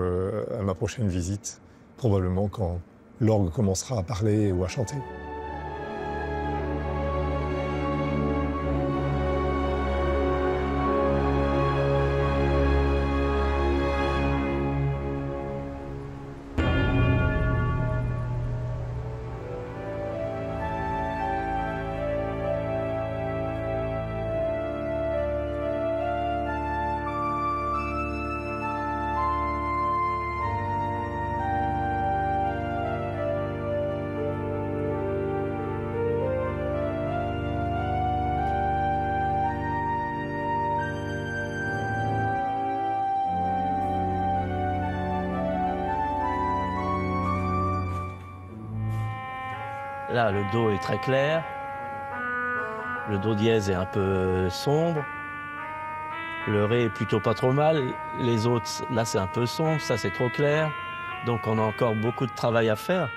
[SPEAKER 2] à ma prochaine visite, probablement quand l'orgue commencera à parler ou à chanter.
[SPEAKER 3] Là, le do est très clair. Le do dièse est un peu sombre. Le ré est plutôt pas trop mal. Les autres, là, c'est un peu sombre. Ça, c'est trop clair. Donc, on a encore beaucoup de travail à faire.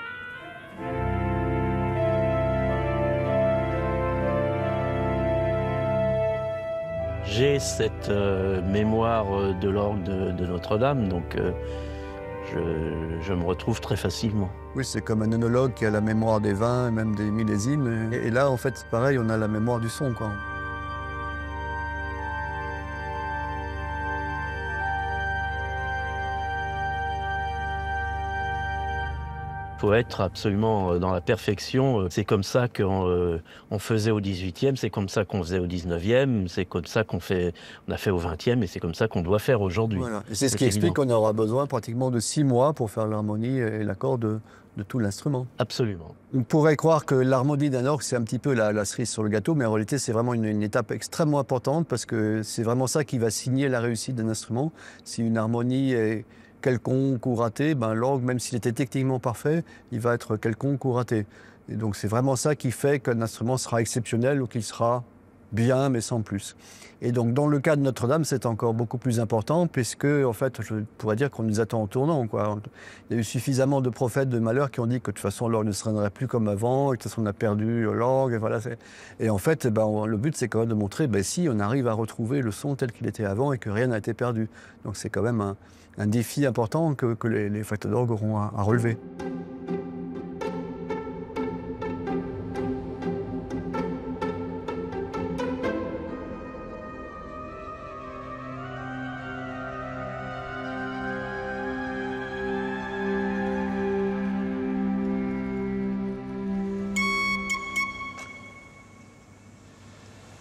[SPEAKER 3] J'ai cette mémoire de l'orgue de Notre-Dame, donc je me retrouve très facilement.
[SPEAKER 1] Oui, c'est comme un œnologue qui a la mémoire des vins et même des millésimes. Et là, en fait, c'est pareil, on a la mémoire du son, quoi.
[SPEAKER 3] Il faut être absolument dans la perfection. C'est comme ça qu'on faisait au 18e, c'est comme ça qu'on faisait au 19e, c'est comme ça qu'on a fait au 20e et c'est comme ça qu'on doit faire aujourd'hui.
[SPEAKER 1] Voilà. Et c'est ce qui explique qu'on aura besoin pratiquement de 6 mois pour faire l'harmonie et l'accord de tout l'instrument.
[SPEAKER 3] Absolument.
[SPEAKER 1] On pourrait croire que l'harmonie d'un orgue, c'est un petit peu la cerise sur le gâteau, mais en réalité, c'est vraiment une étape extrêmement importante parce que c'est vraiment ça qui va signer la réussite d'un instrument. Si une harmonie est quelconque ou raté, l'orgue, même s'il était techniquement parfait, il va être quelconque ou raté. Et donc c'est vraiment ça qui fait qu'un instrument sera exceptionnel ou qu'il sera bien, mais sans plus. Et donc dans le cas de Notre-Dame, c'est encore beaucoup plus important, puisque en fait, je pourrais dire qu'on nous attend au tournant, quoi. Il y a eu suffisamment de prophètes de malheur qui ont dit que de toute façon l'orgue ne sonnerait plus comme avant, et que de toute façon on a perdu l'orgue, et voilà. Et en fait, le but c'est quand même de montrer, si on arrive à retrouver le son tel qu'il était avant et que rien n'a été perdu. Donc c'est quand même un défi important que les facteurs d'orgue auront à relever.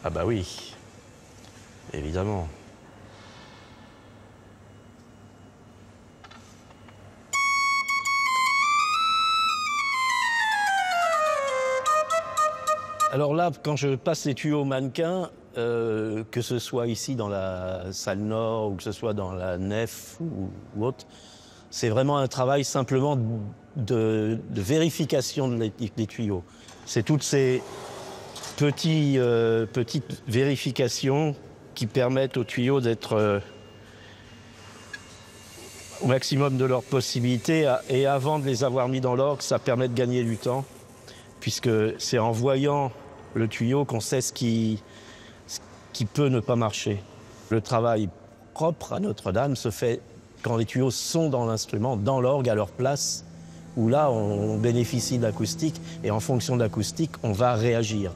[SPEAKER 3] Ah bah oui, évidemment. Alors là, quand je passe les tuyaux au mannequin, que ce soit ici dans la salle nord ou que ce soit dans la nef ou autre, c'est vraiment un travail simplement de vérification des tuyaux. C'est toutes ces petites vérifications qui permettent aux tuyaux d'être au maximum de leurs possibilités. Et avant de les avoir mis dans l'orgue, ça permet de gagner du temps, puisque c'est en voyant le tuyau qu'on sait ce qui peut ne pas marcher. Le travail propre à Notre-Dame se fait quand les tuyaux sont dans l'instrument, dans l'orgue, à leur place, où là, on bénéficie de l'acoustique, et en fonction de l'acoustique, on va réagir.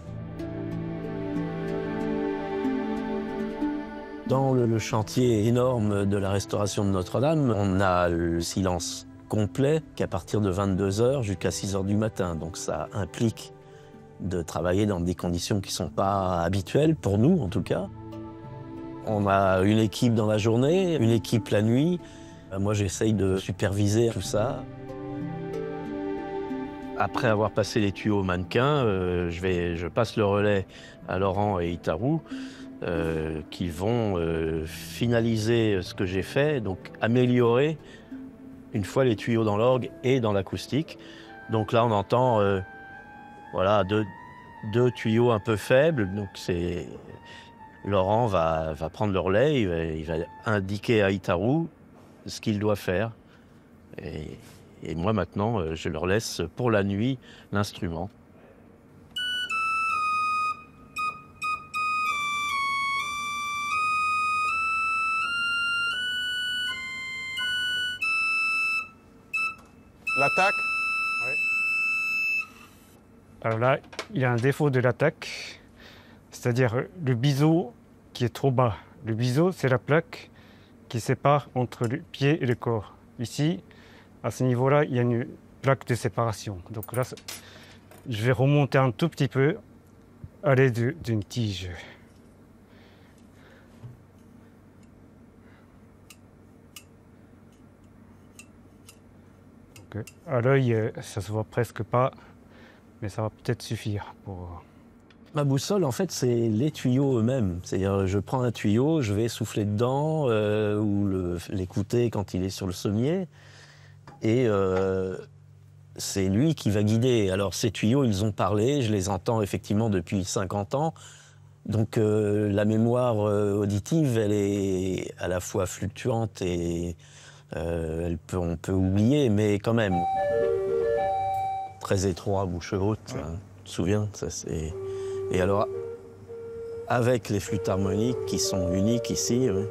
[SPEAKER 3] Dans le chantier énorme de la restauration de Notre-Dame, on a le silence complet qu'à partir de 22h jusqu'à 6h du matin. Donc ça implique de travailler dans des conditions qui ne sont pas habituelles, pour nous en tout cas. On a une équipe dans la journée, une équipe la nuit. Moi, j'essaye de superviser tout ça. Après avoir passé les tuyaux au mannequin, je passe le relais à Laurent et Itaru, qui vont finaliser ce que j'ai fait, donc améliorer une fois les tuyaux dans l'orgue et dans l'acoustique. Donc là, on entend voilà, deux tuyaux un peu faibles. Donc Laurent va prendre le relais, il va indiquer à Itaru ce qu'ils doivent faire. Et moi, maintenant, je leur laisse pour la nuit l'instrument.
[SPEAKER 15] L'attaque?
[SPEAKER 14] Alors là, il y a un défaut de l'attaque, c'est-à-dire le biseau qui est trop bas. Le biseau, c'est la plaque qui sépare entre le pied et le corps. Ici, à ce niveau-là, il y a une plaque de séparation. Donc là, je vais remonter un tout petit peu à l'aide d'une tige. Donc, à l'œil, ça se voit presque pas, mais ça va peut-être suffire pour...
[SPEAKER 3] Ma boussole, en fait, c'est les tuyaux eux-mêmes. C'est-à-dire, je prends un tuyau, je vais souffler dedans ou l'écouter quand il est sur le sommier. Et c'est lui qui va guider. Alors, ces tuyaux, ils ont parlé, je les entends effectivement depuis 50 ans. Donc, la mémoire auditive, elle est à la fois fluctuante et on peut oublier, mais quand même. Très étroit, bouche haute, ouais. Hein, tu te souviens, ça c'est... Et alors, avec les flûtes harmoniques qui sont uniques ici, oui,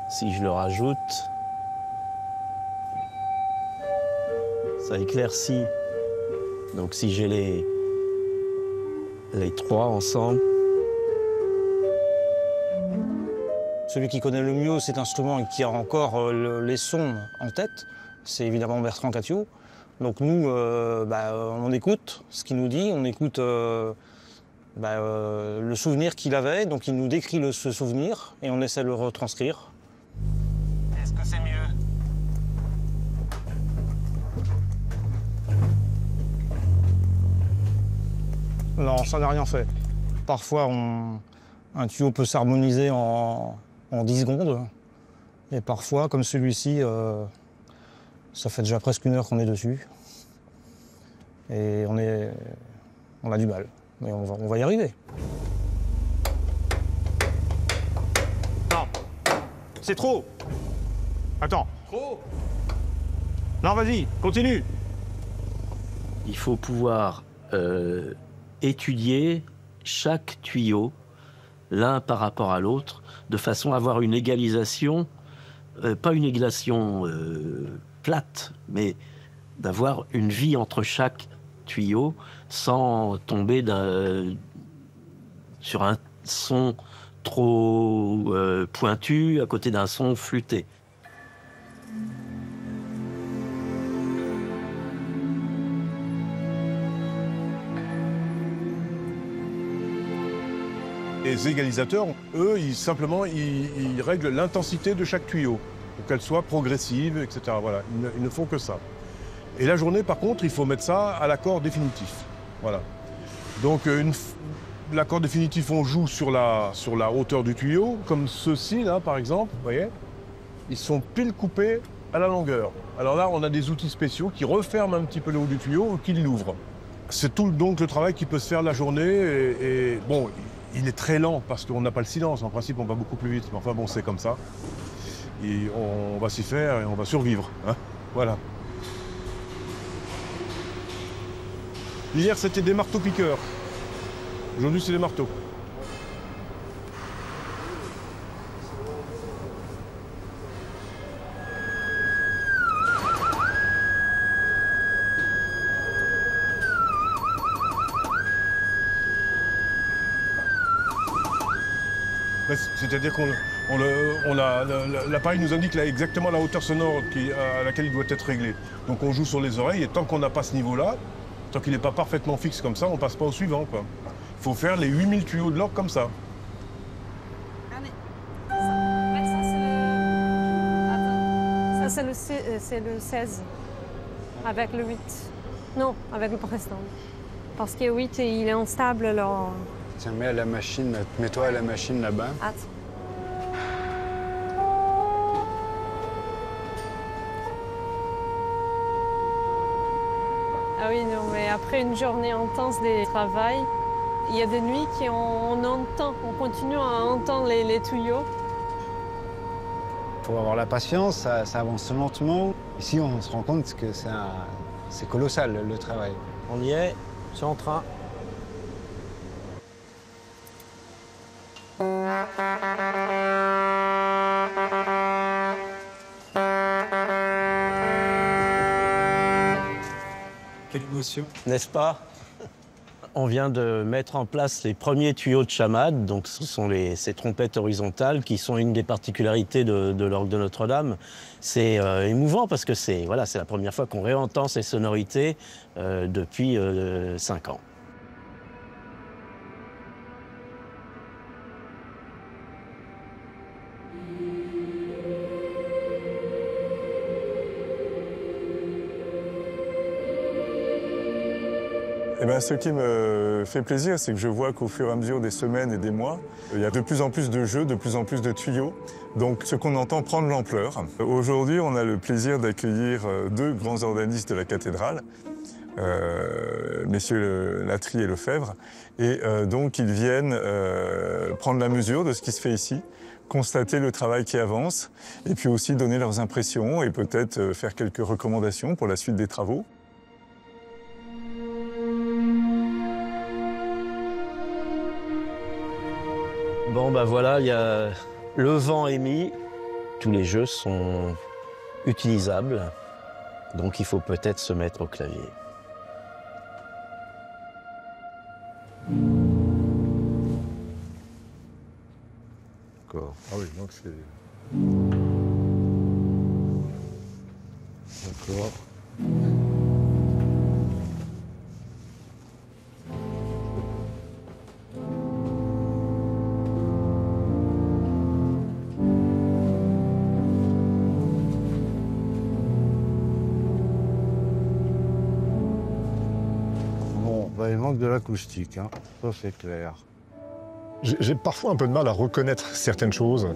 [SPEAKER 3] si je le rajoute, ça éclaircit. Donc si j'ai les trois ensemble.
[SPEAKER 10] Celui qui connaît le mieux cet instrument et qui a encore les sons en tête, c'est évidemment Bertrand Cattiou. Donc nous, on écoute ce qu'il nous dit, on écoute... le souvenir qu'il avait, donc il nous décrit ce souvenir et on essaie de le retranscrire. Est-ce que c'est mieux? Non, ça n'a rien fait. Parfois, un tuyau peut s'harmoniser en 10 secondes. Et parfois, comme celui-ci, ça fait déjà presque 1 heure qu'on est dessus. Et on a du mal. Mais on va y arriver. Non, c'est trop. Attends. Trop. Non, vas-y, continue.
[SPEAKER 3] Il faut pouvoir étudier chaque tuyau, l'un par rapport à l'autre, de façon à avoir une égalisation, pas une égalisation plate, mais d'avoir une vie entre chaque tuyau sans tomber sur un son trop pointu à côté d'un son flûté.
[SPEAKER 9] Les égalisateurs, eux, ils règlent l'intensité de chaque tuyau, pour qu'elle soit progressive, etc. Voilà, ils ne font que ça. Et la journée, par contre, il faut mettre ça à l'accord définitif. Voilà. Donc, l'accord définitif, on joue sur la hauteur du tuyau, comme ceux-ci, là, par exemple, vous voyez. Ils sont pile coupés à la longueur. Alors là, on a des outils spéciaux qui referment un petit peu le haut du tuyau ou qui l'ouvrent. C'est tout donc le travail qui peut se faire la journée. Et bon, il est très lent parce qu'on n'a pas le silence. En principe, on va beaucoup plus vite. Mais enfin, bon, c'est comme ça. Et on va s'y faire et on va survivre. Hein, voilà. Hier, c'était des marteaux-piqueurs. Aujourd'hui, c'est des marteaux. C'est-à-dire qu'on l'appareil nous indique là exactement la hauteur sonore à laquelle il doit être réglé. Donc on joue sur les oreilles et tant qu'on n'a pas ce niveau-là, tant qu'il n'est pas parfaitement fixe comme ça, on ne passe pas au suivant, quoi. Il faut faire les 8000 tuyaux de l'orgue comme ça.
[SPEAKER 4] Ça, c'est le 16, avec le 8. Non, avec le précédent. Parce que le 8, il est instable, alors...
[SPEAKER 15] Tiens, mets-toi à la machine là-bas.
[SPEAKER 4] Attends. Ah oui, non, mais après une journée intense de travail, il y a des nuits qu'on entend, on continue à entendre les tuyaux.
[SPEAKER 15] faut avoir la patience, ça avance lentement. Ici, on se rend compte que c'est colossal, le travail.
[SPEAKER 12] On y est, c'est en train.
[SPEAKER 17] Quelle émotion.
[SPEAKER 12] N'est-ce pas? On vient de mettre en place les premiers tuyaux de chamade, donc ce sont ces trompettes horizontales qui sont une des particularités de l'orgue de Notre-Dame. C'est émouvant parce que c'est la première fois qu'on réentend ces sonorités depuis 5 ans.
[SPEAKER 17] Eh ben, ce qui me fait plaisir, c'est que je vois qu'au fur et à mesure des semaines et des mois, il y a de plus en plus de jeux, de plus en plus de tuyaux. Donc ce qu'on entend prend de l'ampleur. Aujourd'hui, on a le plaisir d'accueillir 2 grands organistes de la cathédrale, messieurs Latry et Lefebvre. Et donc ils viennent prendre la mesure de ce qui se fait ici, constater le travail qui avance, et puis aussi donner leurs impressions et peut-être faire quelques recommandations pour la suite des travaux.
[SPEAKER 12] Bon, ben voilà, le vent est mis. Tous les jeux sont utilisables. Donc il faut peut-être se mettre au clavier.
[SPEAKER 2] D'accord. Ah oui, donc c'est... D'accord.
[SPEAKER 6] Il manque de l'acoustique, hein. Ça c'est clair.
[SPEAKER 2] J'ai parfois un peu de mal à reconnaître certaines choses,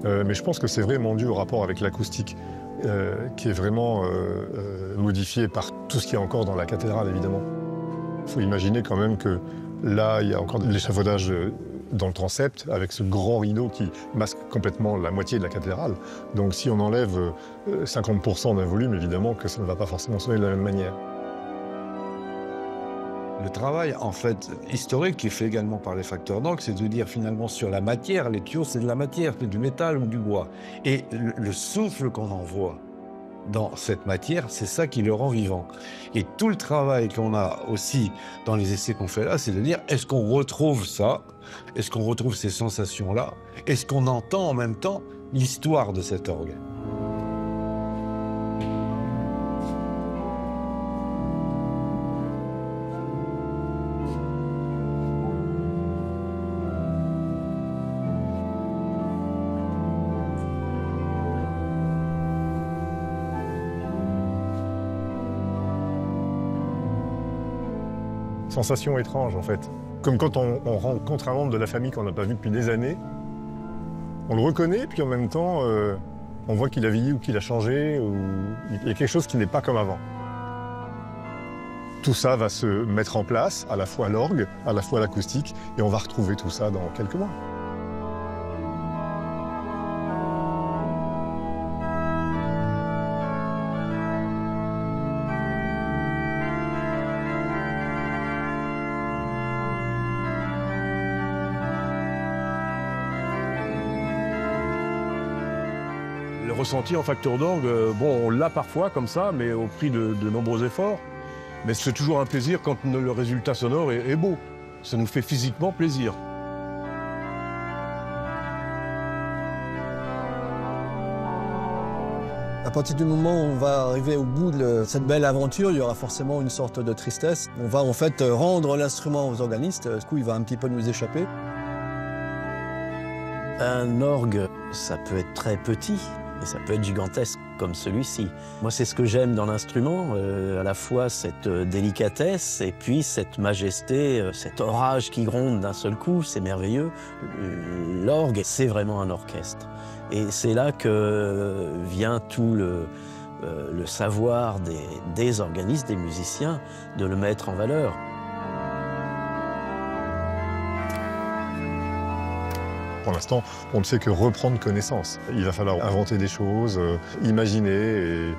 [SPEAKER 2] mais je pense que c'est vraiment dû au rapport avec l'acoustique, qui est vraiment modifié par tout ce qu'il y a encore dans la cathédrale, évidemment. Il faut imaginer quand même que là, il y a encore de l'échafaudage dans le transept, avec ce grand rideau qui masque complètement la moitié de la cathédrale. Donc si on enlève 50% d'un volume, évidemment que ça ne va pas forcément sonner de la même manière.
[SPEAKER 6] Le travail, en fait, historique, qui est fait également par les facteurs d'orgue, c'est de dire finalement sur la matière, les tuyaux, c'est de la matière, c'est du métal ou du bois. Et le souffle qu'on envoie dans cette matière, c'est ça qui le rend vivant. Et tout le travail qu'on a aussi dans les essais qu'on fait là, c'est de dire, est-ce qu'on retrouve ça? Est-ce qu'on retrouve ces sensations-là? Est-ce qu'on entend en même temps l'histoire de cet orgue?
[SPEAKER 2] Sensation étrange, en fait. Comme quand on rencontre un membre de la famille qu'on n'a pas vu depuis des années. On le reconnaît, puis en même temps, on voit qu'il a vieilli ou qu'il a changé, ou il y a quelque chose qui n'est pas comme avant. Tout ça va se mettre en place, à la fois l'orgue, à la fois l'acoustique, et on va retrouver tout ça dans quelques mois.
[SPEAKER 9] Le ressenti en facteur d'orgue, bon, on l'a parfois comme ça, mais au prix de nombreux efforts. Mais c'est toujours un plaisir quand le résultat sonore est beau. Ça nous fait physiquement plaisir.
[SPEAKER 1] À partir du moment où on va arriver au bout de cette belle aventure, il y aura forcément une sorte de tristesse. On va en fait rendre l'instrument aux organistes, du coup il va un petit peu nous échapper.
[SPEAKER 3] Un orgue, ça peut être très petit, et ça peut être gigantesque comme celui-ci. Moi, c'est ce que j'aime dans l'instrument, à la fois cette délicatesse et puis cette majesté, cet orage qui gronde d'un seul coup, c'est merveilleux. L'orgue, c'est vraiment un orchestre. Et c'est là que vient tout le savoir des organistes, des musiciens, de le mettre en valeur.
[SPEAKER 2] Pour l'instant, on ne fait que reprendre connaissance. Il va falloir inventer des choses, imaginer et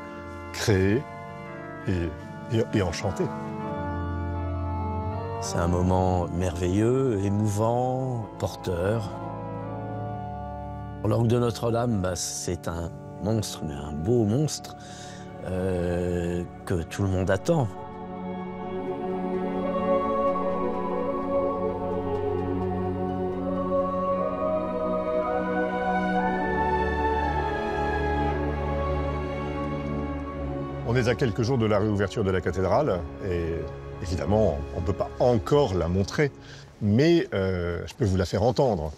[SPEAKER 2] créer et enchanter.
[SPEAKER 3] C'est un moment merveilleux, émouvant, porteur. L'orgue de Notre-Dame, c'est un monstre, mais un beau monstre que tout le monde attend.
[SPEAKER 2] On est à quelques jours de la réouverture de la cathédrale et évidemment, on ne peut pas encore la montrer, mais je peux vous la faire entendre.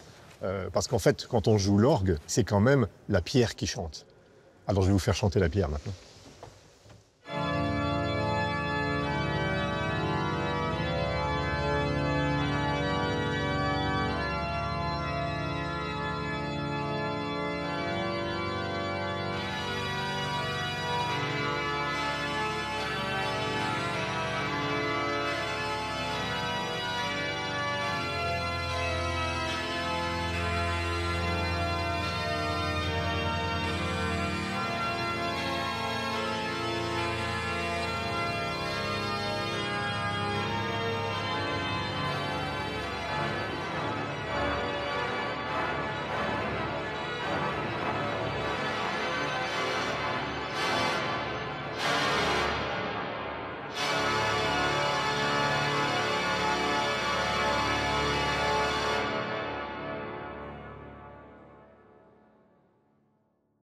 [SPEAKER 2] Parce qu'en fait, quand on joue l'orgue, c'est quand même la pierre qui chante. Alors je vais vous faire chanter la pierre maintenant.